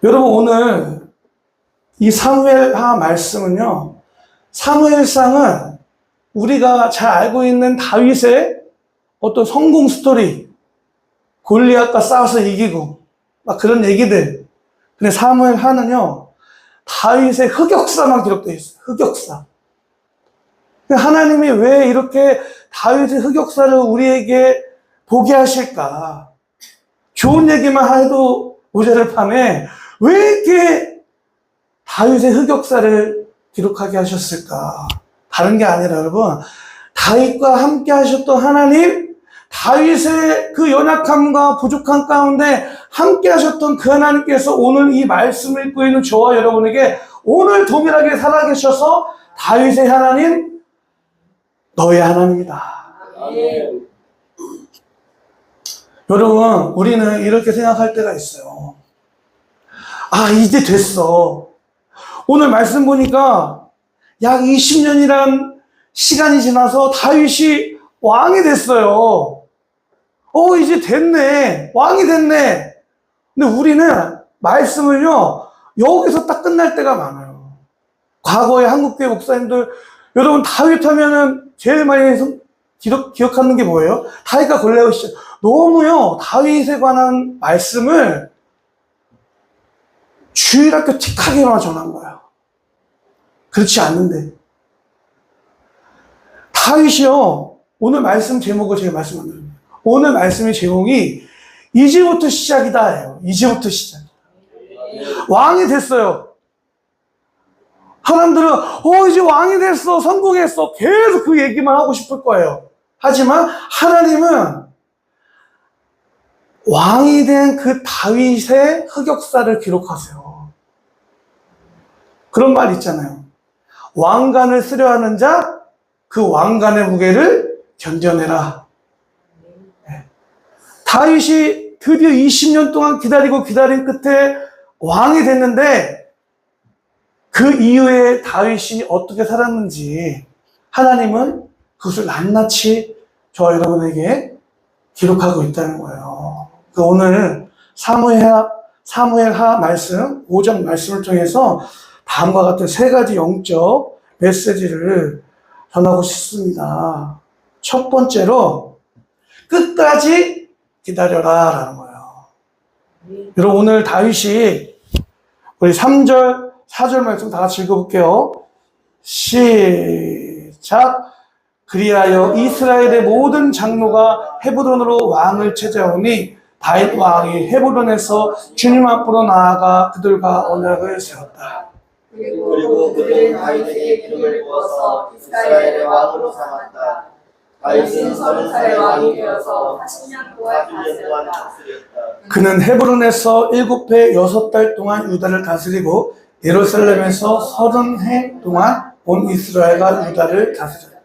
여러분, 오늘 이 사무엘하 말씀은요, 사무엘상은 우리가 잘 알고 있는 다윗의 어떤 성공 스토리, 골리앗과 싸워서 이기고 막 그런 얘기들. 근데 사무엘하는요, 다윗의 흑역사만 기록되어 있어요. 흑역사. 하나님이 왜 이렇게 다윗의 흑역사를 우리에게 보게 하실까? 좋은 얘기만 해도 모자랄 판에 왜 이렇게 다윗의 흑역사를 기록하게 하셨을까? 다른 게 아니라 여러분, 다윗과 함께 하셨던 하나님, 다윗의 그 연약함과 부족함 가운데 함께 하셨던 그 하나님께서 오늘 이 말씀을 읽고 있는 저와 여러분에게 오늘 동일하게 살아계셔서 다윗의 하나님, 너의 하나님이다. 아멘. 여러분, 우리는 이렇게 생각할 때가 있어요. 아, 이제 됐어. 오늘 말씀 보니까 약 20년이란 시간이 지나서 다윗이 왕이 됐어요. 이제 됐네. 왕이 됐네. 근데 우리는 말씀을요, 여기서 딱 끝날 때가 많아요. 과거에 한국교회 목사님들, 여러분 다윗 하면은 제일 많이 기억하는 게 뭐예요? 다윗과 골리앗이죠. 너무요, 다윗에 관한 말씀을 주일학교 틱하게만 전한 거예요. 그렇지 않는데. 다윗이요, 오늘 말씀 제목을 제가 말씀드립니다. 오늘 말씀의 제목이 이제부터 시작이다예요. 이제부터 시작. 왕이 됐어요. 사람들은 이제 왕이 됐어, 성공했어, 계속 그 얘기만 하고 싶을 거예요. 하지만 하나님은 왕이 된 그 다윗의 흑역사를 기록하세요. 그런 말 있잖아요. 왕관을 쓰려하는 자, 그 왕관의 무게를 견뎌내라. 네. 다윗이 드디어 20년 동안 기다린 끝에 왕이 됐는데 그 이후에 다윗이 어떻게 살았는지 하나님은 그것을 낱낱이 저와 여러분에게 기록하고 있다는 거예요. 오늘 사무엘하 말씀, 5장 말씀을 통해서 다음과 같은 세 가지 영적 메시지를 전하고 싶습니다. 첫 번째로 끝까지 기다려라 라는 거예요. 여러분, 오늘 다윗이 우리 3절, 4절 말씀 다 같이 읽어볼게요. 시작. 그리하여 이스라엘의 모든 장로가 헤브론으로 왕을 찾아오니 다윗 왕이 헤브론에서 주님 앞으로 나아가 그들과 언약을 세웠다. 그리고 그들은 다윗에게 이름을 부어서 이스라엘의 왕으로 삼았다. 다윗은 30살의 왕이 되어서 40년 동안 다스렸다. 그는 헤브론에서 7해 6달 동안 유다를 다스리고 예루살렘에서 30해 동안 온 이스라엘과 유다를 다스렸다.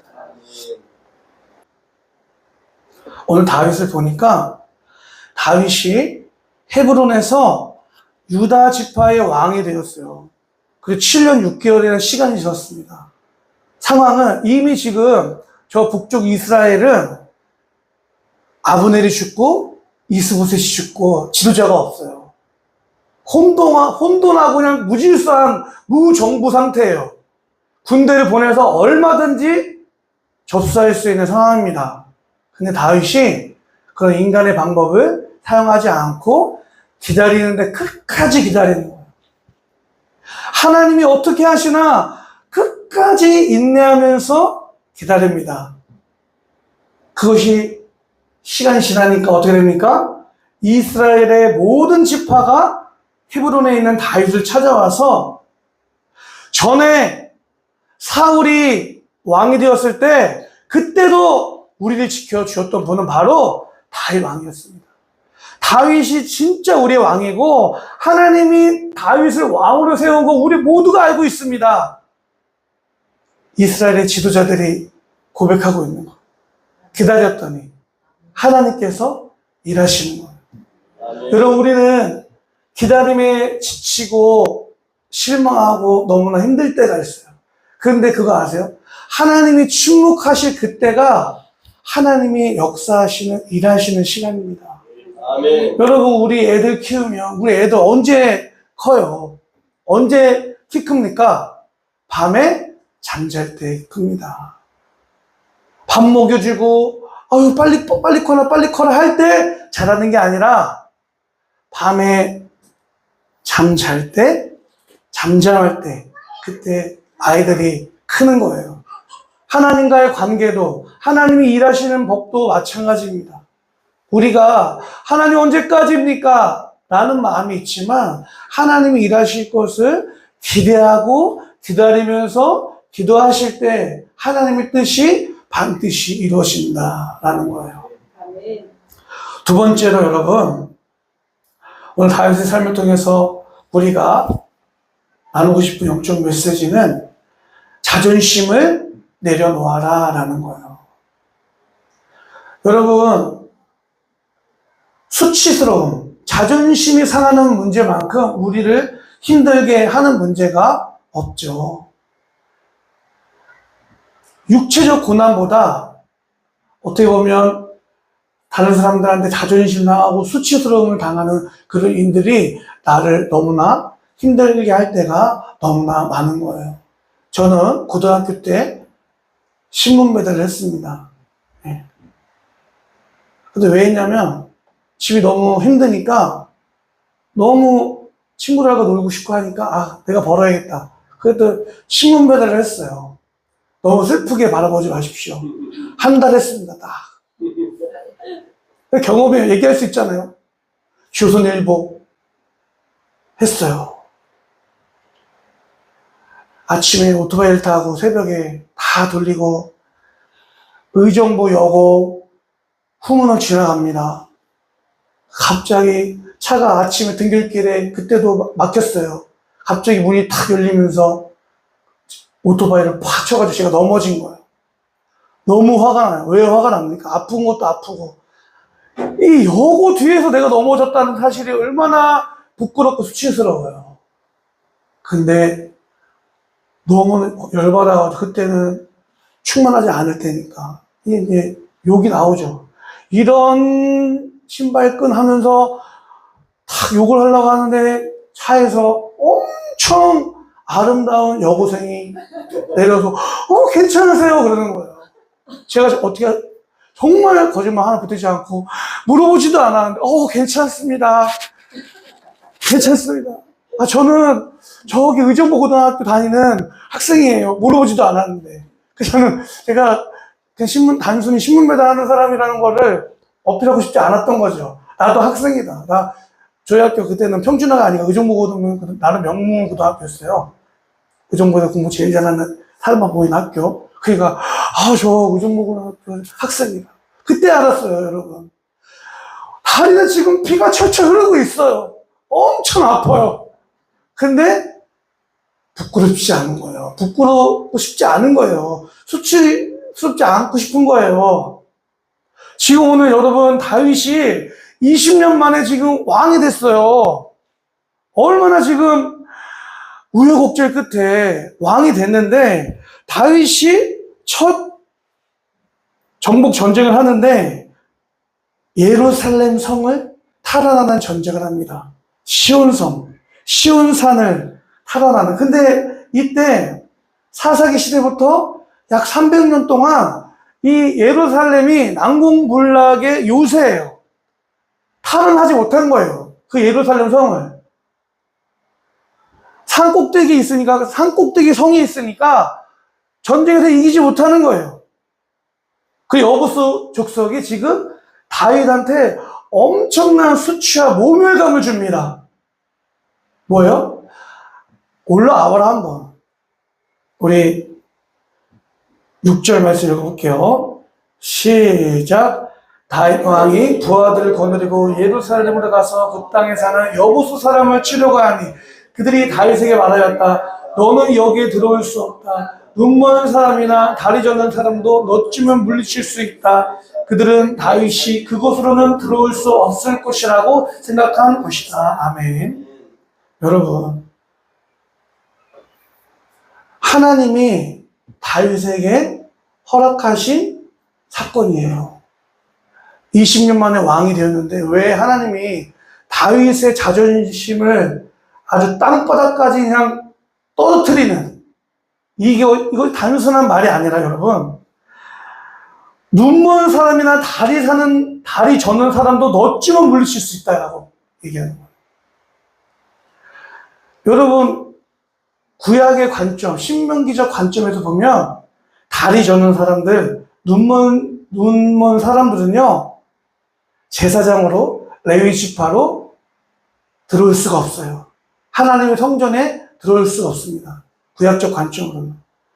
오늘 다윗을 보니까 다윗이 헤브론에서 유다 지파의 왕이 되었어요. 그리고 7년 6개월이라는 시간이 지났습니다. 상황은 이미 지금 저 북쪽 이스라엘은 아브넬이 죽고 이스보셋이 죽고 지도자가 없어요. 혼돈하고 그냥 무질서한 무정부 상태예요. 군대를 보내서 얼마든지 접수할 수 있는 상황입니다. 근데 다윗이 그런 인간의 방법을 사용하지 않고 기다리는데 끝까지 기다리는 거예요. 하나님이 어떻게 하시나 끝까지 인내하면서 기다립니다. 그것이 시간이 지나니까 어떻게 됩니까? 이스라엘의 모든 지파가 헤브론에 있는 다윗을 찾아와서 전에 사울이 왕이 되었을 때 그때도 우리를 지켜주었던 분은 바로 다윗 왕이었습니다. 다윗이 진짜 우리의 왕이고 하나님이 다윗을 왕으로 세운 거 우리 모두가 알고 있습니다. 이스라엘의 지도자들이 고백하고 있는 거. 기다렸더니 하나님께서 일하시는 거예요. 여러분, 우리는 기다림에 지치고 실망하고 너무나 힘들 때가 있어요. 그런데 그거 아세요? 하나님이 침묵하실 그때가 하나님이 역사하시는, 일하시는 시간입니다. 아멘. 여러분, 우리 애들 키우면 우리 애들 언제 커요. 언제 키 큽니까? 밤에 잠잘 때 큽니다. 밥 먹여주고 아유 빨리 커라 할 때 자라는 게 아니라 밤에 잠잘 때, 잠잠할 때, 그때 아이들이 크는 거예요. 하나님과의 관계도, 하나님이 일하시는 법도 마찬가지입니다. 우리가 하나님 언제까지입니까? 라는 마음이 있지만 하나님이 일하실 것을 기대하고 기다리면서 기도하실 때 하나님의 뜻이 반드시 이루어진다라는 거예요. 아멘. 두 번째로 여러분, 오늘 다윗의 삶을 통해서 우리가 나누고 싶은 영적 메시지는 자존심을 내려놓아라 라는 거예요. 여러분, 수치스러움, 자존심이 상하는 문제만큼 우리를 힘들게 하는 문제가 없죠. 육체적 고난보다 어떻게 보면 다른 사람들한테 자존심 상하고 수치스러움을 당하는 그런 인들이 나를 너무나 힘들게 할 때가 너무나 많은 거예요. 저는 고등학교 때 신문 배달을 했습니다. 네. 근데 왜 했냐면 집이 너무 힘드니까 너무 친구들하고 놀고 싶고 하니까 내가 벌어야겠다. 그래도 신문 배달을 했어요. 너무 슬프게 바라보지 마십시오. 한 달 했습니다. 딱. 경험에 얘기할 수 있잖아요. 조선일보 했어요. 아침에 오토바이를 타고 새벽에 다 돌리고 의정부 여고 후문을 지나갑니다. 갑자기 차가 아침에 등굣길에 그때도 막혔어요. 갑자기 문이 탁 열리면서 오토바이를 팍 쳐가지고 제가 넘어진 거예요. 너무 화가 나요. 왜 화가 납니까? 아픈 것도 아프고. 이 여고 뒤에서 내가 넘어졌다는 사실이 얼마나 부끄럽고 수치스러워요. 근데 너무 열받아가지고 그때는 충만하지 않을 테니까 이게 욕이 나오죠. 이런 신발끈 하면서 탁 욕을 하려고 하는데 차에서 엄청 아름다운 여고생이 내려서 괜찮으세요? 그러는 거예요. 제가 어떻게 정말 거짓말 하나 붙이지 않고 물어보지도 않았는데 괜찮습니다. 괜찮습니다. 저는 저기 의정부 고등학교 다니는 학생이에요. 물어보지도 않았는데. 그래서 제가 그냥 단순히 신문 배달하는 사람이라는 거를 어필하고 싶지 않았던 거죠. 나도 학생이다. 저희 학교 그때는 평준화가 아니고 의정부 고등학교, 나는 명문 고등학교였어요. 의정부에서 공부 제일 잘하는 사람만 보이는 학교. 그러니까 저 의정부 고등학교 학생이다. 그때 알았어요, 여러분. 다리는 지금 피가 철철 흐르고 있어요. 엄청 아파요. 근데 부끄럽지 않은 거예요. 부끄럽고 싶지 않은 거예요. 수치스럽지 않고 싶은 거예요. 지금 오늘 여러분 다윗이 20년 만에 지금 왕이 됐어요. 얼마나 지금 우여곡절 끝에 왕이 됐는데 다윗이 첫 정복 전쟁을 하는데 예루살렘 성을 탈환하는 전쟁을 합니다. 시온성, 시온산을 탈환하는. 근데 이때 사사기 시대부터 약 300년 동안 이 예루살렘이 난공불락의 요새예요. 탈환하지 못한 거예요. 그 예루살렘 성을. 산꼭대기 있으니까, 산꼭대기 성이 있으니까 전쟁에서 이기지 못하는 거예요. 그 여부수 족속이 지금 다윗한테 엄청난 수치와 모멸감을 줍니다. 뭐예요? 올라와라 한번. 우리 6절 말씀 읽어볼게요. 시작. 다윗 왕이 부하들을 거느리고 예루살렘으로 가서 그 땅에 사는 여부수 사람을 치려고 하니 그들이 다윗에게 말하였다. 너는 여기에 들어올 수 없다. 눈 먼 사람이나 다리 젖는 사람도 너쯤은 물리칠 수 있다. 그들은 다윗이 그곳으로는 들어올 수 없을 것이라고 생각한 것이다. 아멘. 여러분, 하나님이 다윗에게 허락하신 사건이에요. 20년 만에 왕이 되었는데 왜 하나님이 다윗의 자존심을 아주 땅바닥까지 그냥 떨어뜨리는, 이거 단순한 말이 아니라 여러분, 눈먼 사람이나 다리 저는 사람도 너쯤은 물리칠 수 있다라고 얘기하는 거예요. 여러분, 구약의 관점, 신명기적 관점에서 보면 다리 저는 사람들, 눈먼 사람들은요, 제사장으로, 레위 지파로 들어올 수가 없어요. 하나님의 성전에 들어올 수가 없습니다. 구약적 관점으로는.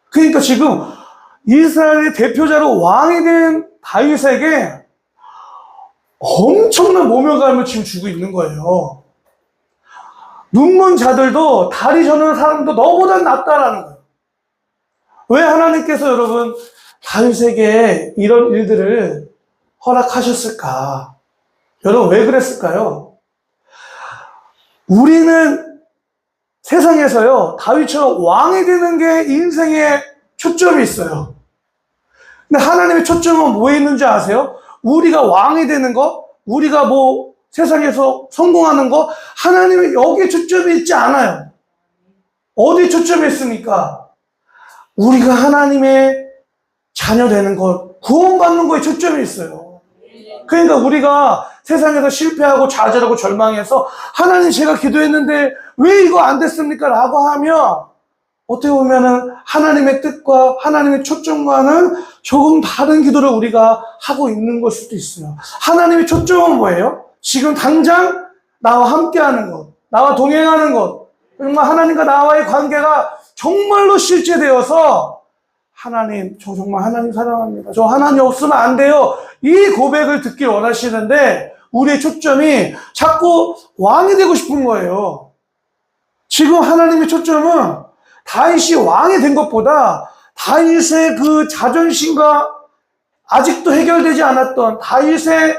그러니까 지금 이스라엘의 대표자로 왕이 된 다윗에게 엄청난 모멸감을 지금 주고 있는 거예요. 눈먼 자들도 다리 저는 사람도 너보다 낫다라는 거예요. 왜 하나님께서 여러분 다윗에게 이런 일들을 허락하셨을까? 여러분 왜 그랬을까요? 우리는 세상에서요, 다윗처럼 왕이 되는 게 인생의 초점이 있어요. 근데 하나님의 초점은 뭐에 있는지 아세요? 우리가 왕이 되는 거, 우리가 뭐 세상에서 성공하는 거, 하나님의 여기에 초점이 있지 않아요. 어디에 초점이 있습니까? 우리가 하나님의 자녀 되는 것, 구원받는 거에 초점이 있어요. 그러니까 우리가 세상에서 실패하고 좌절하고 절망해서 하나님 제가 기도했는데 왜 이거 안 됐습니까? 라고 하면 어떻게 보면은 하나님의 뜻과 하나님의 초점과는 조금 다른 기도를 우리가 하고 있는 걸 수도 있어요. 하나님의 초점은 뭐예요? 지금 당장 나와 함께하는 것, 나와 동행하는 것, 정말 하나님과 나와의 관계가 정말로 실제되어서 하나님, 저 정말 하나님 사랑합니다. 저 하나님 없으면 안 돼요. 이 고백을 듣길 원하시는데 우리의 초점이 자꾸 왕이 되고 싶은 거예요. 지금 하나님의 초점은 다윗이 왕이 된 것보다 다윗의 그 자존심과 아직도 해결되지 않았던 다윗의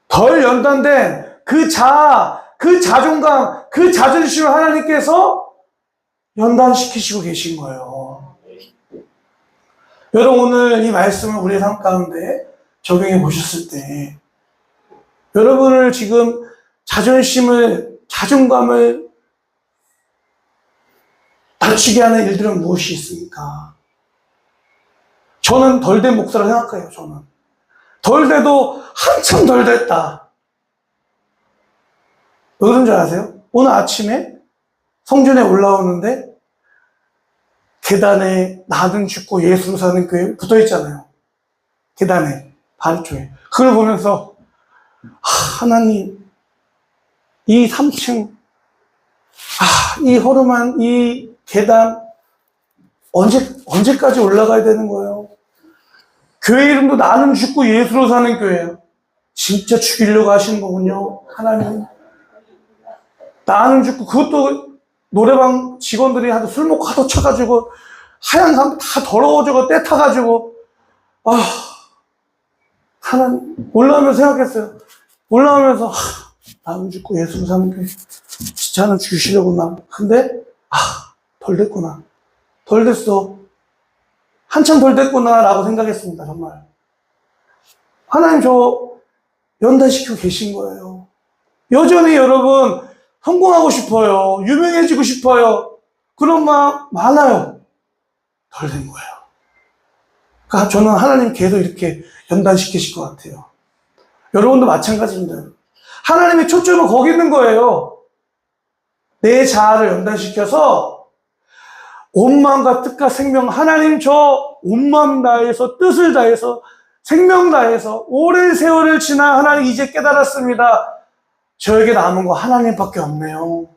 덜 연단된 그 자존감, 그 자존심을 하나님께서 연단시키시고 계신 거예요. 여러분 오늘 이 말씀을 우리의 삶 가운데 적용해 보셨을 때 여러분을 지금 자존감을 낮추게 하는 일들은 무엇이 있습니까? 저는 덜 된 목사라 생각해요. 저는 덜 돼도 한참 덜 됐다. 왜 그런 줄 아세요? 오늘 아침에 성전에 올라오는데 계단에 나는 죽고 예수로 사는 교회 붙어 있잖아요. 계단에 반쪽에 그걸 보면서 하나님 이 3층 이 허름한 이 계단 언제까지 올라가야 되는 거예요? 교회 이름도 나는 죽고 예수로 사는 교회예요. 진짜 죽이려고 하시는 거군요. 하나님 나는 죽고 그것도 노래방 직원들이 하도 술 먹고 하도 쳐가지고 하얀 상 다 더러워지고 때 타가지고 하나님 올라오면서 생각했어요. 올라오면서 나는 죽고 예수로 사는 교회 진짜 하나님 죽이시려구나. 근데 덜 됐구나. 덜 됐어. 한참 덜 됐구나 라고 생각했습니다. 정말 하나님 저 연단시키고 계신 거예요. 여전히 여러분 성공하고 싶어요. 유명해지고 싶어요. 그런 마음 많아요. 덜 된 거예요. 그러니까 저는 하나님 계속 이렇게 연단시키실 것 같아요. 여러분도 마찬가지입니다. 하나님의 초점은 거기 있는 거예요. 내 자아를 연단시켜서 온 마음과 뜻과 생명, 하나님 저 온 마음 다해서 뜻을 다해서 생명 다해서 오랜 세월을 지나 하나님 이제 깨달았습니다. 저에게 남은 거 하나님밖에 없네요.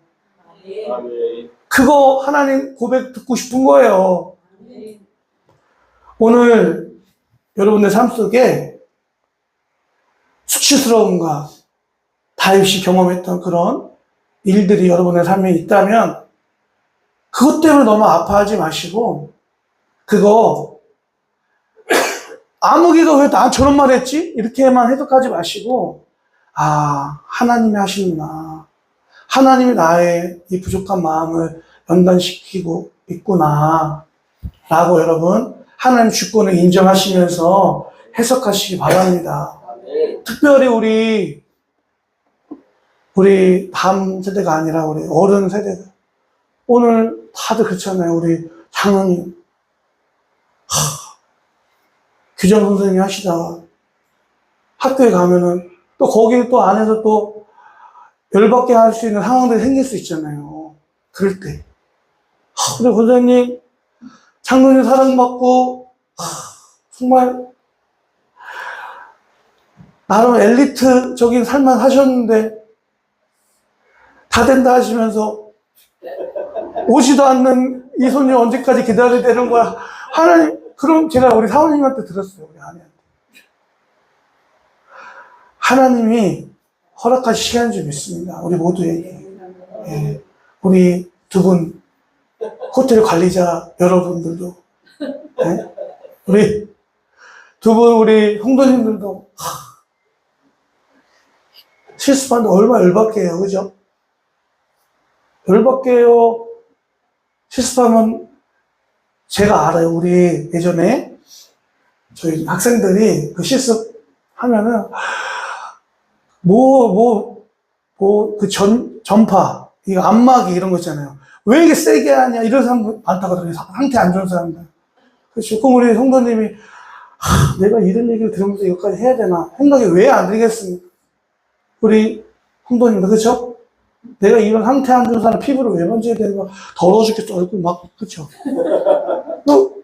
그거 하나님 고백 듣고 싶은 거예요. 오늘 여러분의 삶 속에 수치스러움과 다윗이 경험했던 그런 일들이 여러분의 삶에 있다면 그것 때문에 너무 아파하지 마시고 그거 아무개가 왜 난 저런 말 했지? 이렇게만 해석하지 마시고 하나님이 하시는구나. 하나님이 나의 이 부족한 마음을 연단시키고 있구나 라고 여러분 하나님 주권을 인정하시면서 해석하시기 바랍니다. 특별히 우리 우리 다음 세대가 아니라 우리 어른 세대가. 오늘 다들 그렇잖아요. 우리 장로님. 규정 선생님이 하시다가 학교에 가면은 또 거기 또 안에서 또 열받게 할 수 있는 상황들이 생길 수 있잖아요. 그럴 때. 우리 권사님, 장로님 사랑받고, 정말, 나름 엘리트적인 삶만 하셨는데, 다 된다 하시면서, 오지도 않는 이 손이 언제까지 기다려야 되는 거야. 하나님, 그럼 제가 우리 사모님한테 들었어요. 우리 아내한테. 하나님이 허락하실 시간이 좀 있습니다. 우리 모두에게. 예. 우리 두 분, 호텔 관리자 여러분들도, 예? 우리 두 분, 우리 형도님들도, 실습하는데 얼마나 열받게 해요. 그죠? 열받게 해요. 실습하면 제가 알아요. 우리 예전에 저희 학생들이 그 실습하면은, 전파, 이거 안마기 이런 거 있잖아요. 왜 이게 세게 하냐, 이런 사람 많다거든요. 상태 안 좋은 사람들. 그래서 그럼 우리 성도님이, 내가 이런 얘기를 들으면서 이것까지 해야 되나? 생각이 왜 안 들겠습니까? 우리 성도님들, 그쵸? 내가 이런 상태 안 좋은 사람 피부를 왜 만져야 되나? 더러워 죽겠어. 얼굴 막, 그쵸? 또,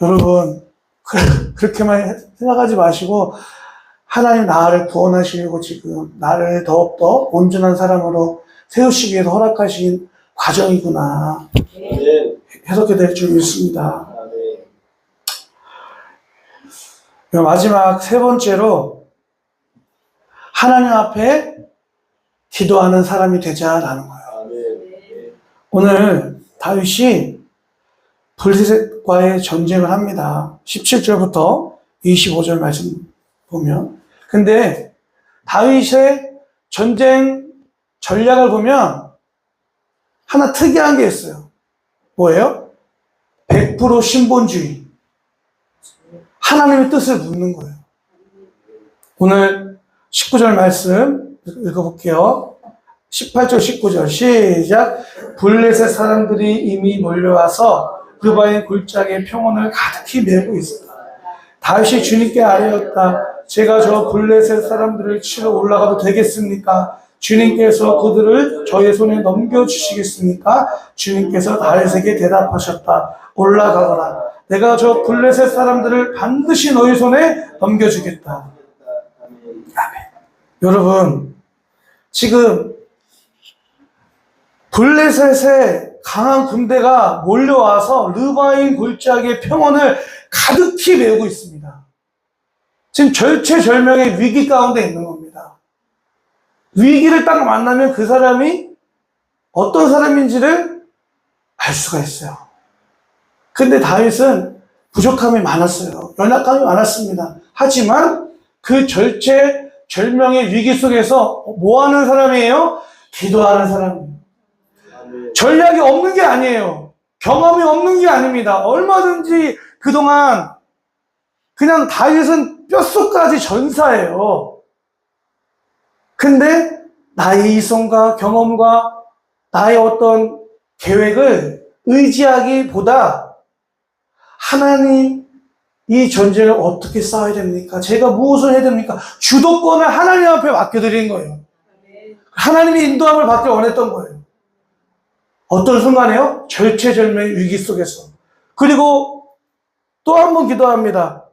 여러분, 그렇게만 생각하지 마시고, 하나님 나를 구원하시려고 지금 나를 더욱더 온전한 사람으로 세우시기 위해서 허락하신 과정이구나. 해석이 될 줄 믿습니다. 마지막 세 번째로 하나님 앞에 기도하는 사람이 되자라는 거예요. 오늘 다윗이 블레셋과의 전쟁을 합니다. 17절부터 25절 말씀 보면. 근데 다윗의 전쟁 전략을 보면 하나 특이한 게 있어요. 뭐예요? 100% 신본주의. 하나님의 뜻을 묻는 거예요. 오늘 19절 말씀 읽어볼게요. 18절 19절 시작. 블레셋 사람들이 이미 몰려와서 르바인 골짜기에 평원을 가득히 메고 있었다. 다윗이 주님께 아뢰었다. 제가 저 블레셋 사람들을 치러 올라가도 되겠습니까? 주님께서 그들을 저의 손에 넘겨주시겠습니까? 주님께서 다윗에게 대답하셨다. 올라가거라. 내가 저 블레셋 사람들을 반드시 너희 손에 넘겨주겠다. 아멘. 여러분, 지금 블레셋의 강한 군대가 몰려와서 르바인 골짜기의 평원을 가득히 메우고 있습니다. 지금 절체절명의 위기 가운데 있는 겁니다. 위기를 딱 만나면 그 사람이 어떤 사람인지를 알 수가 있어요. 근데 다윗은 부족함이 많았어요. 연약함이 많았습니다. 하지만 그 절체절명의 위기 속에서 뭐 하는 사람이에요? 기도하는 사람이에요. 전략이 없는 게 아니에요. 경험이 없는 게 아닙니다. 얼마든지 그동안 그냥 다윗은 뼛속까지 전사예요. 근데 나의 이성과 경험과 나의 어떤 계획을 의지하기보다 하나님, 이 전쟁을 어떻게 싸워야 됩니까? 제가 무엇을 해야 됩니까? 주도권을 하나님 앞에 맡겨드린 거예요. 하나님의 인도함을 받기 원했던 거예요. 어떤 순간에요? 절체절명의 위기 속에서. 그리고 또 한 번 기도합니다.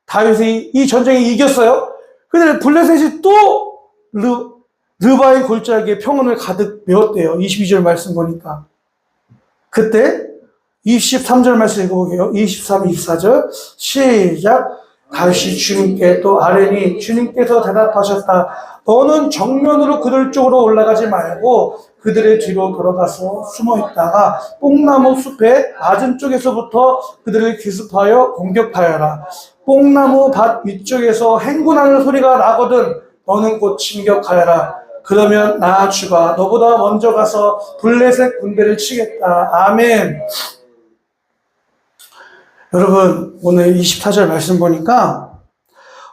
다윗이 이 전쟁에 이겼어요. 근데 블레셋이 또 르바인 골짜기에 평원을 가득 메웠대요. 22절 말씀 보니까. 그때 23절 말씀 읽어보게요. 23, 24절 시작. 다윗이 주님께 또 아뢰니 주님께서 대답하셨다. 너는 정면으로 그들 쪽으로 올라가지 말고 그들의 뒤로 돌아가서 숨어있다가 뽕나무 숲의 맞은 쪽에서부터 그들을 기습하여 공격하여라. 뽕나무 밭 위쪽에서 행군하는 소리가 나거든 너는 곧 진격하여라. 그러면 나 주가 너보다 먼저 가서 블레셋 군대를 치겠다. 아멘. 여러분, 오늘 24절 말씀 보니까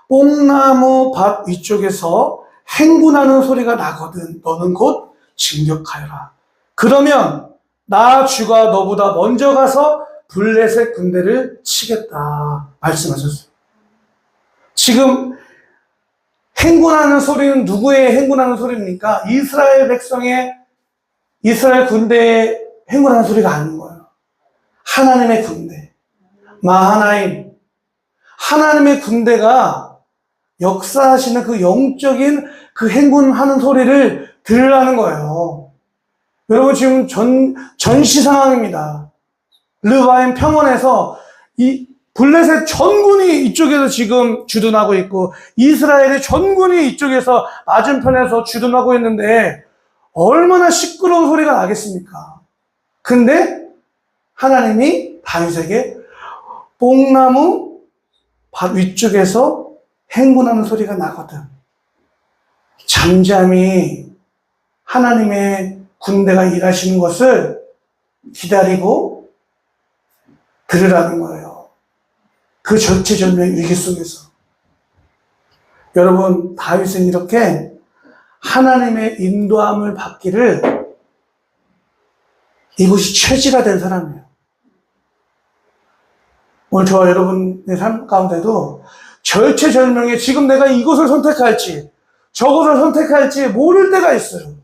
뽕나무 밭 위쪽에서 행군하는 소리가 나거든 너는 곧 진격하여라. 그러면 나 주가 너보다 먼저 가서 블레셋 군대를 치겠다 말씀하셨어요. 지금 행군하는 소리는 누구의 행군하는 소리입니까? 이스라엘 백성의, 이스라엘 군대의 행군하는 소리가 아닌 거예요. 하나님의 군대, 마하나임, 하나님의 군대가 역사하시는 그 영적인 그 행군하는 소리를 들으라는 거예요. 여러분 지금 전시 상황입니다. 르바임 평원에서 이 블레셋 전군이 이쪽에서 지금 주둔하고 있고 이스라엘의 전군이 이쪽에서 맞은편에서 주둔하고 있는데 얼마나 시끄러운 소리가 나겠습니까? 근데 하나님이 다윗에게 뽕나무 위쪽에서 행군하는 소리가 나거든. 잠잠히 하나님의 군대가 일하시는 것을 기다리고 들으라는 거예요. 그 절체절명의 위기 속에서. 여러분, 다윗은 이렇게 하나님의 인도함을 받기를 이곳이 최지가 사람이에요. 오늘 저와 여러분의 삶 가운데도 절체절명에 지금 내가 이곳을 선택할지 저곳을 선택할지 모를 때가 있어요.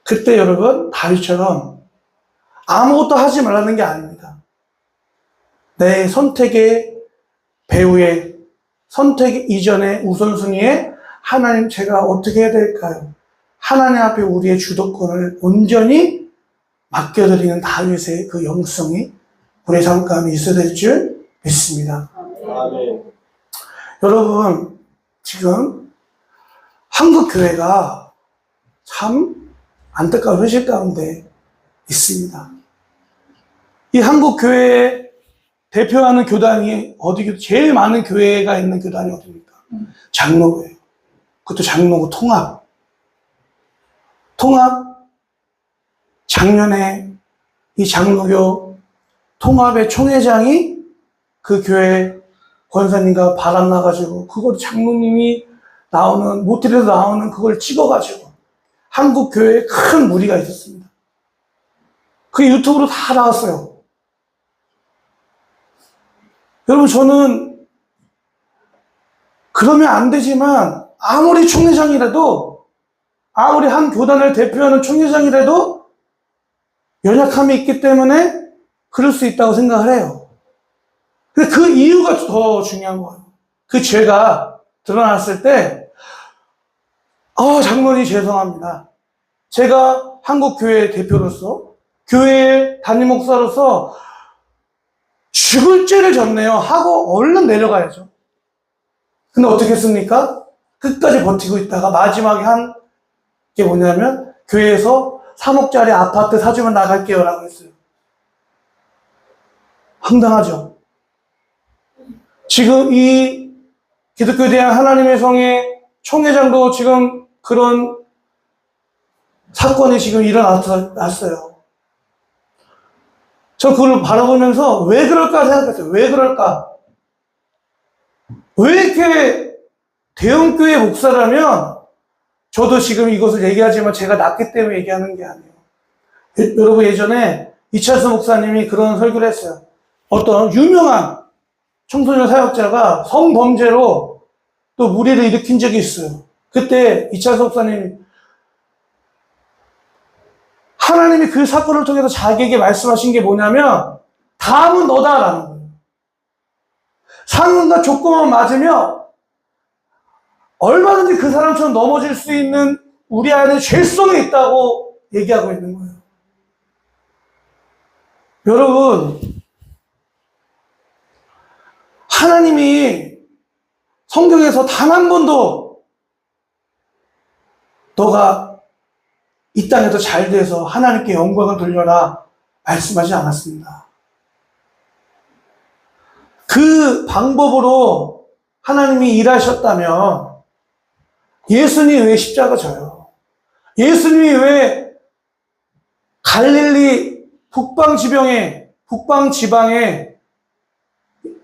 그때 여러분 다윗처럼 아무것도 하지 말라는 게 아닙니다. 내 선택의 배후에 선택 이전의 우선순위에 하나님 제가 어떻게 해야 될까요? 하나님 앞에 우리의 주도권을 온전히 맡겨드리는 다윗의 그 영성이 우리의 삶 가운데 있어야 될 줄 믿습니다. 아멘. 여러분 지금 한국 교회가 참 안타까운 현실 가운데 있습니다. 이 한국 교회의 대표하는 교단이 어디 제일 많은 교회가 있는 교단이 어디입니까? 장로교예요. 그것도 장로교 통합. 작년에 이 장로교 통합의 총회장이 그 교회 권사님과 바람 나가지고 그걸 장로님이 나오는 모텔에서 나오는 그걸 찍어가지고 한국 교회에 큰 무리가 있었습니다. 그 유튜브로 다 나왔어요. 여러분 저는 그러면 안 되지만 아무리 총회장이라도 아무리 한 교단을 대표하는 총회장이라도 연약함이 있기 때문에 그럴 수 있다고 생각을 해요. 근데 그 이유가 더 중요한 거예요. 그 죄가 드러났을 때 장로님 죄송합니다. 제가 한국교회 대표로서 교회의 담임 목사로서 죽을 죄를 졌네요 하고 얼른 내려가야죠. 근데 어떻게 했습니까? 끝까지 버티고 있다가 마지막에 한 게 뭐냐면 교회에서 3억짜리 아파트 사주면 나갈게요 라고 했어요. 황당하죠. 지금 이 기독교에 대한 하나님의 성의 총회장도 지금 그런 사건이 지금 일어났어요. 저 그걸 바라보면서 왜 그럴까 생각했어요. 왜 그럴까? 왜 이렇게 대형교회 목사라면 저도 지금 이것을 얘기하지만 제가 낫기 때문에 얘기하는 게 아니에요. 여러분 예전에 이철수 목사님이 그런 설교를 했어요. 어떤 유명한 청소년 사역자가 성범죄로 또 무리를 일으킨 적이 있어요. 그때 이철수 목사님이 하나님이 그 사건을 통해서 자기에게 말씀하신 게 뭐냐면 다음은 너다라는 거예요. 상황과 조건만 맞으면 얼마든지 그 사람처럼 넘어질 수 있는 우리 안에 죄성이 있다고 얘기하고 있는 거예요. 여러분 하나님이 성경에서 단 한 번도 너가 이 땅에서 잘 돼서 하나님께 영광을 돌려라 말씀하지 않았습니다. 그 방법으로 하나님이 일하셨다면 예수님이 왜 십자가 져요? 예수님이 왜 갈릴리 북방 지방에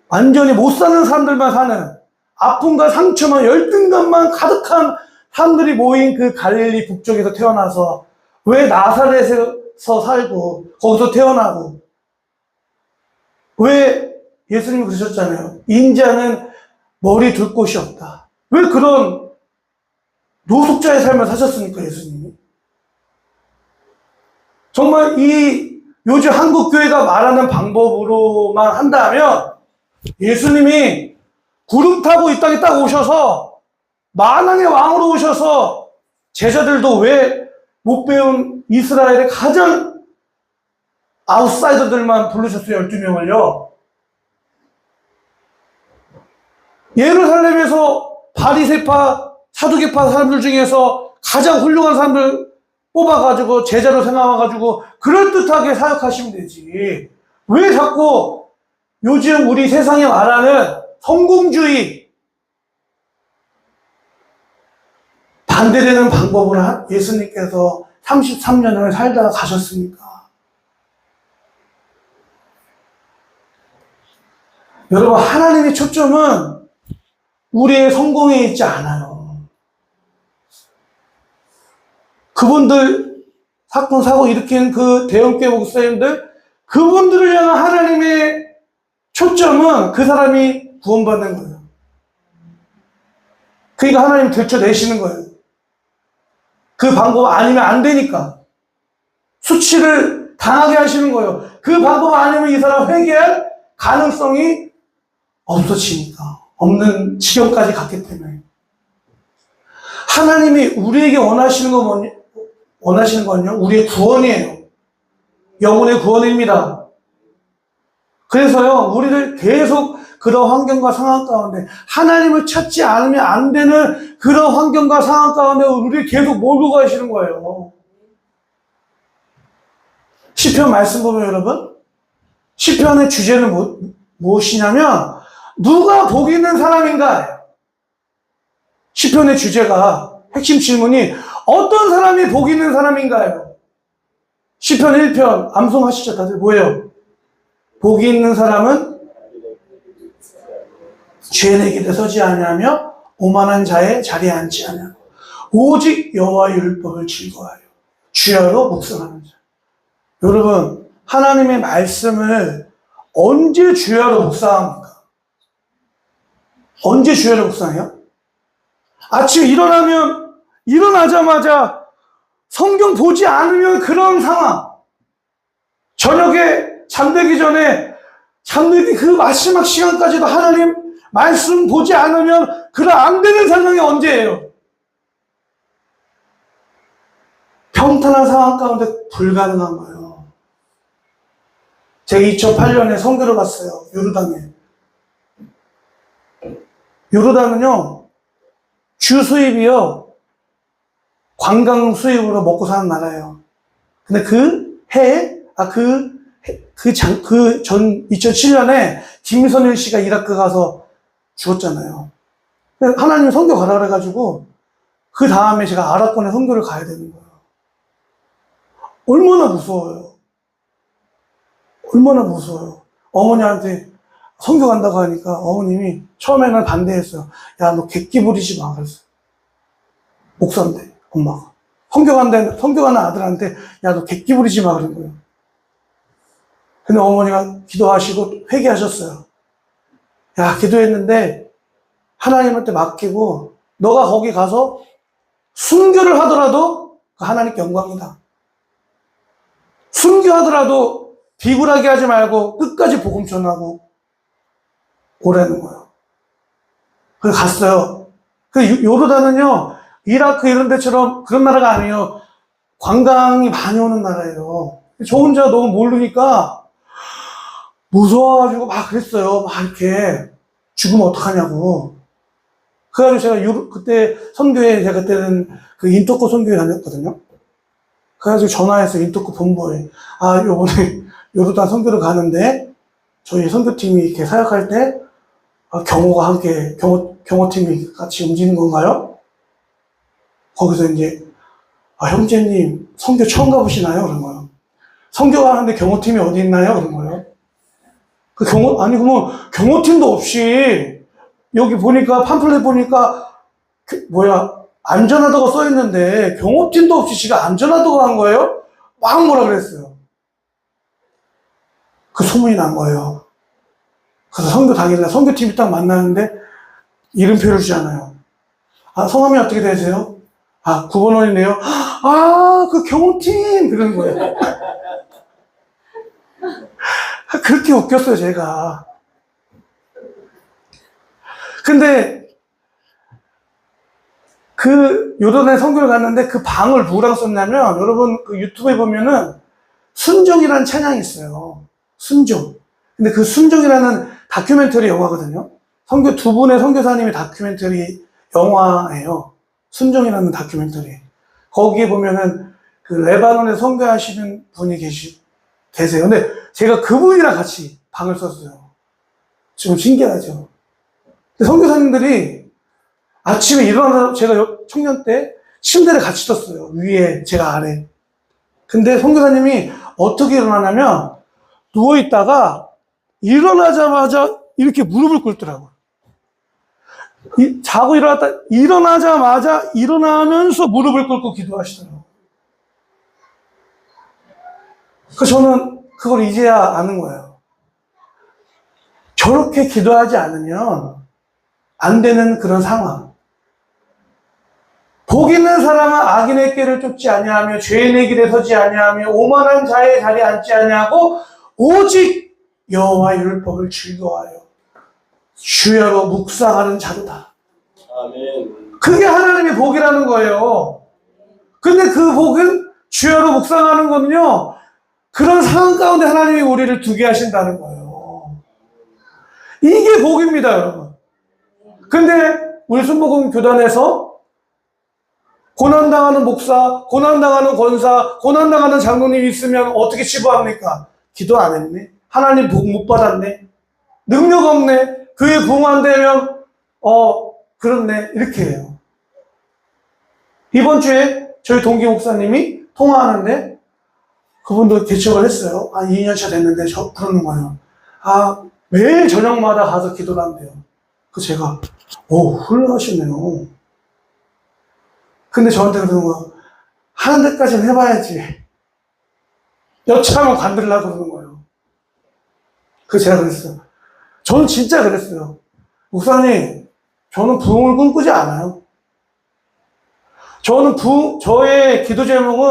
완전히 못 사는 사람들만 사는 아픔과 상처만 열등감만 가득한 사람들이 모인 그 갈릴리 북쪽에서 태어나서 왜 나사렛에서 살고 거기서 태어나고 왜 예수님이 그러셨잖아요. 인자는 머리 둘 곳이 없다. 왜 그런 노숙자의 삶을 사셨습니까, 예수님이? 정말 이 요즘 한국 교회가 말하는 방법으로만 한다면 예수님이 구름 타고 이 땅에 딱 오셔서 만왕의 왕으로 오셔서 제자들도 왜 못 배운 이스라엘의 가장 아웃사이더들만 부르셨어요, 12명을요. 예루살렘에서 바리새파, 사두개파 사람들 중에서 가장 훌륭한 사람들 뽑아가지고 제자로 생각해가지고 그럴듯하게 사역하시면 되지. 왜 자꾸 요즘 우리 세상에 말하는 성공주의 반대되는 방법으로 예수님께서 33년을 살다가 가셨습니까? 여러분, 하나님의 초점은 우리의 성공에 있지 않아요. 그분들 사건 사고 일으킨 그 대형교회 목사님들, 그분들을 향한 하나님의 초점은 그 사람이 구원받는 거예요. 그러니까 하나님 들춰내시는 거예요. 그 방법 아니면 안 되니까 수치를 당하게 하시는 거예요. 그 방법 아니면 이 사람 회개할 가능성이 없어지니까, 없는 지경까지 갔기 때문에. 하나님이 우리에게 원하시는 건요, 우리의 구원이에요. 영혼의 구원입니다. 그래서요, 우리를 계속 그런 환경과 상황 가운데, 하나님을 찾지 않으면 안 되는 그런 환경과 상황 가운데 우리를 계속 몰고 가시는 거예요. 시편 말씀 보면 여러분, 시편의 주제는 무엇이냐면, 누가 복 있는 사람인가? 시편의 주제가, 핵심 질문이 어떤 사람이 복 있는 사람인가요? 시편 1편 암송하시죠, 다들? 뭐예요? 복이 있는 사람은 죄인의 길에 서지 아니하며 오만한 자의 자리에 앉지 아니하고 오직 여호와의 율법을 즐거워하여 주야로 묵상하는 자. 여러분, 하나님의 말씀을 언제 주야로 묵상합니까? 언제 주야로 묵상해요? 아침에 일어나자마자 성경 보지 않으면 그런 상황, 저녁에 잠들기 전에 잠들기 그 마지막 시간까지도 하나님 말씀 보지 않으면 그런 안 되는 상황이 언제예요? 평탄한 상황 가운데 불가능한 거예요. 제가 2008년에 선교를 갔어요. 요르단에. 요르단은요, 주 수입이요, 관광 수입으로 먹고 사는 나라예요. 근데 그 해에, 2007년에 김선일 씨가 이라크 가서 죽었잖아요. 하나님이 선교 가라 그래가지고, 그 다음에 제가 아랍권에 선교를 가야 되는 거예요. 얼마나 무서워요. 얼마나 무서워요. 어머니한테 선교 간다고 하니까 어머님이 처음에는 반대했어요. 야, 너 객기 부리지 마. 그랬어요. 목사인데, 엄마가. 선교 가는 아들한테, 야, 너 객기 부리지 마. 그런 거예요. 근데 어머니가 기도하시고 회개하셨어요. 야, 기도했는데 하나님한테 맡기고 너가 거기 가서 순교를 하더라도 하나님께 영광이다. 순교하더라도 비굴하게 하지 말고 끝까지 복음 전하고 오라는 거예요. 그래서 갔어요. 그 요르단은요, 이라크 이런 데처럼 그런 나라가 아니에요. 관광이 많이 오는 나라예요. 저 혼자 너무 모르니까 무서워가지고 막 그랬어요. 막 이렇게 죽으면 어떡하냐고. 그래가지고 제가 그때 선교회, 제가 그때는 그 인터코 선교회 다녔거든요. 그래가지고 전화해서 인터코 본부에, 요번에 요르단 선교를 가는데 저희 선교팀이 이렇게 사역할 때 경호가 함께, 경호팀이 같이 움직이는 건가요? 거기서 이제, 형제님 선교 처음 가보시나요? 그런 거예요. 선교 가는데 경호팀이 어디 있나요? 그런 거예요. 그러면 경호팀도 없이 여기 보니까, 팜플렛 보니까, 안전하다고 써있는데, 경호팀도 없이 지가 안전하다고 한 거예요? 막 뭐라 그랬어요. 그 소문이 난 거예요. 그래서 선교 당일날 선교팀이 딱 만나는데, 이름표를 주잖아요. 아, 성함이 어떻게 되세요? 아, 9번원이네요. 아, 그 경호팀! 그러는 거예요. 그렇게 웃겼어요, 제가. 근데, 그, 요런에 선교를 갔는데 그 방을 누구랑 썼냐면, 여러분 그 유튜브에 보면은, 순종이라는 찬양이 있어요. 순종. 근데 그 순종이라는 다큐멘터리 영화거든요. 두 분의 선교사님이 다큐멘터리 영화예요. 순종이라는 다큐멘터리. 거기에 보면은 그 레바논에 선교하시는 분이 계세요. 근데 제가 그분이랑 같이 방을 썼어요. 좀 신기하죠. 근데 선교사님들이 아침에 일어나서 제가 청년 때 침대를 같이 떴어요. 위에, 제가 아래. 근데 선교사님이 어떻게 일어나냐면 누워있다가 일어나자마자 이렇게 무릎을 꿇더라고요. 자고 일어나자마자 일어나면서 무릎을 꿇고 기도하시더라고요. 그래서 저는 그걸 이제야 아는 거예요. 저렇게 기도하지 않으면 안 되는 그런 상황. 복 있는 사람은 악인의 길을 쫓지 아니하며 죄인의 길에 서지 아니하며 오만한 자의 자리에 앉지 아니하고 오직 여호와의 율법을 즐거워하여 주야로 묵상하는 자로다. 아멘. 그게 하나님의 복이라는 거예요. 근데 그 복은 주야로 묵상하는 거는요, 그런 상황 가운데 하나님이 우리를 두게 하신다는 거예요. 이게 복입니다, 여러분. 근데 우리 순복음 교단에서 고난당하는 목사, 고난당하는 권사, 고난당하는 장로님이 있으면 어떻게 치부합니까? 기도 안 했네? 하나님 복 못 받았네? 능력 없네? 그에 부응 안 되면 그렇네. 이렇게 해요. 이번 주에 저희 동기 목사님이 통화하는데 그분도 개척을 했어요. 2년차 됐는데 그러는 거예요. 매일 저녁마다 가서 기도를 한대요. 제가 훌륭하시네요. 근데 저한테 그러는 거예요. 하는 데까지는 해봐야지. 여차하면 관두려고 그러는 거예요. 그래서 제가 그랬어요. 저는 진짜 그랬어요. 목사님, 저는 부흥을 꿈꾸지 않아요. 저의 기도 제목은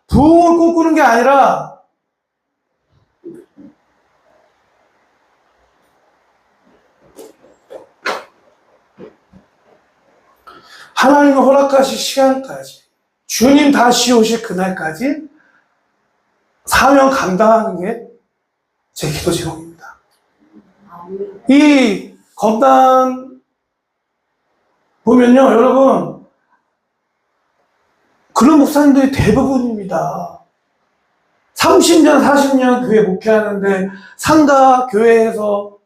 부흥을 꿈꾸는 게 아니라 하나님이 허락하실 시간까지, 주님 다시 오실 그날까지 사명 감당하는 게 제 기도 제목입니다. 이 검단 보면요, 여러분, 그런 목사님들이 대부분입니다. 30년, 40년 교회 목회하는데 상가 교회에서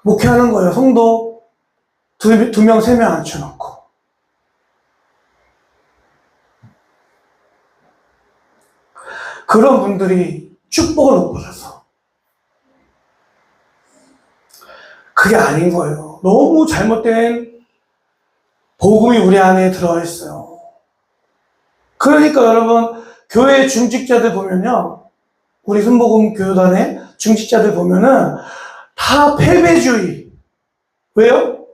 목회하는 거예요. 성도 2명, 3명 앉혀놓고. 그런 분들이 축복을 못 받아서. 그게 아닌 거예요. 너무 잘못된 복음이 우리 안에 들어와 있어요. 그러니까 여러분, 교회 중직자들 보면요, 우리 순복음 교단의 중직자들 보면은 다 패배주의. 왜요?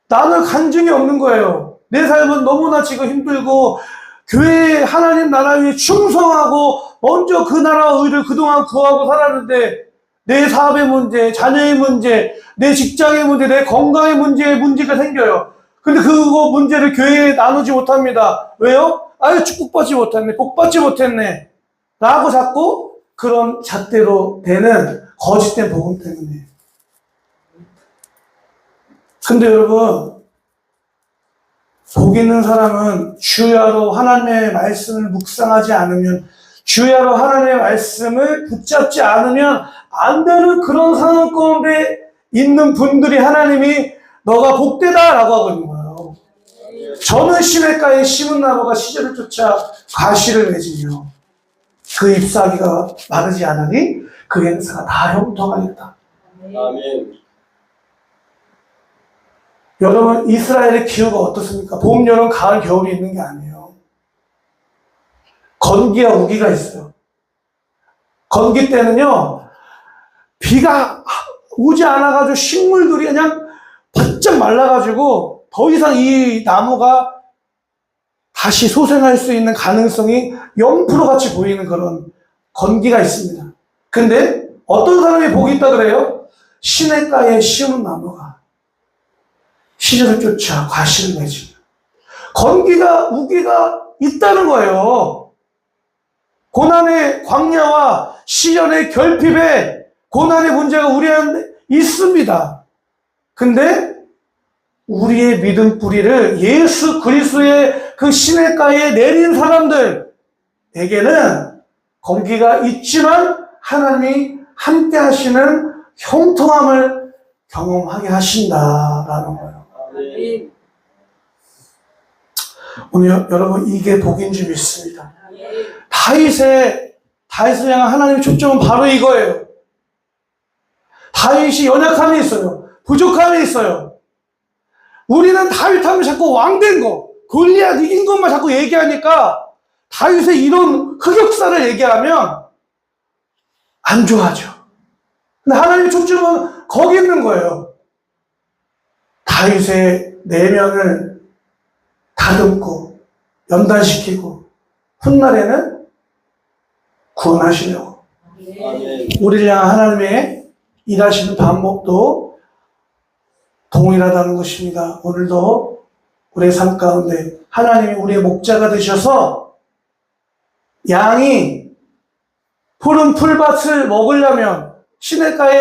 나눌 간증이 없는 거예요. 내 삶은 너무나 지금 힘들고 교회 하나님 나라 위에 충성하고 먼저 그 나라와 의를 그동안 구하고 살았는데 내 사업의 문제, 자녀의 문제, 내 직장의 문제, 내 건강의 문제가 생겨요. 근데 그거 문제를 교회에 나누지 못합니다. 왜요? 축복받지 못했네, 복받지 못했네 라고 자꾸 그런 잣대로 되는 거짓된 복음 때문에. 근데 여러분, 복 있는 사람은 주야로 하나님의 말씀을 묵상하지 않으면, 주야로 하나님의 말씀을 붙잡지 않으면 안 되는 그런 상황 가운데 있는 분들이 하나님이 너가 복되다 라고 하고 있는 거예요. 저는 시냇가에 심은 나무가 시절을 쫓아 과실을 맺으며 그 잎사귀가 마르지 않으니 그 행사가 다 형통하겠다. 아멘. 여러분, 이스라엘의 기후가 어떻습니까? 봄, 여름, 가을, 겨울이 있는 게 아니에요. 건기와 우기가 있어요. 건기 때는요, 비가 오지 않아가지고 식물들이 그냥 바짝 말라가지고 더 이상 이 나무가 다시 소생할 수 있는 가능성이 0% 같이 보이는 그런 건기가 있습니다. 근데 어떤 사람이 복이 있다 그래요? 시냇가에 심은 나무가 시절을 쫓아 과실을 맺으며 건기가 우기가 있다는 거예요. 고난의 광야와 시련의 결핍에 고난의 문제가 우리한테 있습니다. 근데 우리의 믿음 뿌리를 예수 그리스도의 그 시냇가에 내린 사람들에게는 건기가 있지만 하나님이 함께 하시는 형통함을 경험하게 하신다라는 거예요. 아멘. 오늘 여러분, 이게 복인 줄 믿습니다. 다윗을 향한 하나님의 초점은 바로 이거예요. 다윗이 연약함이 있어요. 부족함이 있어요. 우리는 다윗하면 자꾸 왕된 거, 골리앗 이긴 것만 자꾸 얘기하니까 다윗의 이런 흑역사를 얘기하면 안 좋아하죠. 근데 하나님의 초점은 거기 있는 거예요. 다윗의 내면을 다듬고 연단시키고 훗날에는 구원하시려고 아멘. 우리를 향한 하나님의 일하시는 방법도 동일하다는 것입니다. 오늘도 우리의 삶 가운데 하나님이 우리의 목자가 되셔서 양이 푸른 풀밭을 먹으려면 시냇가에